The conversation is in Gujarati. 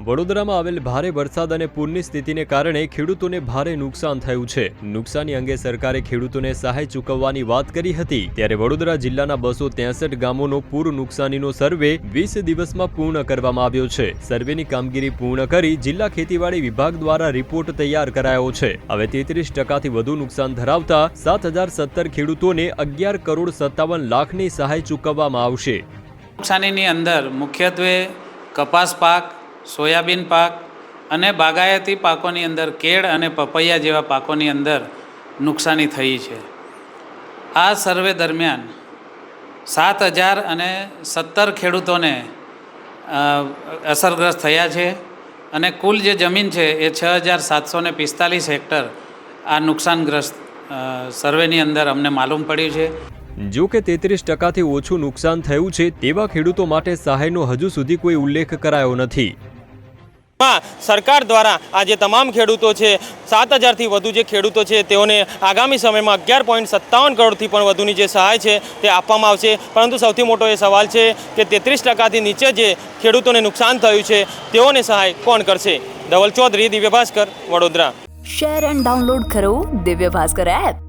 વડોદરામાં આવેલ ભારે વરસાદ અને પૂરની સ્થિતિને કારણે ખેડૂતોને ભારે નુકસાન થયું છે। નુકસાની અંગે સરકારે ખેડૂતોને સહાય ચૂકવવાની વાત કરી હતી, ત્યારે વડોદરા જિલ્લાના 263 ગામોનો પૂર નુકસાનીનો સર્વે 20 દિવસમાં પૂર્ણ કરવામાં આવ્યો છે। સર્વેની કામગીરી પૂર્ણ કરી જિલ્લા ખેતીવાડી વિભાગ દ્વારા રિપોર્ટ તૈયાર કરાયો છે। હવે 33% વધુ નુકસાન ધરાવતા 7017 ખેડૂતોને 11 કરોડ 57 લાખની સહાય ચૂકવવામાં આવશે। નુકસાનીની અંદર મુખ્યત્વે કપાસ પાક, સોયાબીન પાક અને બાગાયતી પાકોની અંદર કેળ અને પપૈયા જેવા પાકોની અંદર નુકસાની થઈ છે। આ સર્વે દરમિયાન 7017 ખેડૂતોને અસરગ્રસ્ત થયા છે અને કુલ જે જમીન છે એ 6745 હેક્ટર આ નુકસાનગ્રસ્ત સર્વેની અંદર અમને માલુમ પડ્યું છે। જો કે 33%થી ઓછું નુકસાન થયું છે તેવા ખેડૂતો માટે સહાયનો હજુ સુધી કોઈ ઉલ્લેખ કરાયો નથી। સરકાર દ્વારા આજે તમામ ખેડૂતો છે 7000થી વધુ જે ખેડૂતો છે તેઓને આગામી સમયમાં 11.57 કરોડથી પણ વધુની જે સહાય છે તે આપવામાં આવશે। પરંતુ સૌથી મોટો એ સવાલ છે કે 33%થી નીચે જે ખેડૂતોને નુકસાન થયું છે તેઓને સહાય કોણ કરશે। Dhaval Chaudhary, Divya Bhaskar, Vadodara. Share and download કરો દિવ્ય ભાસ્કર એપ।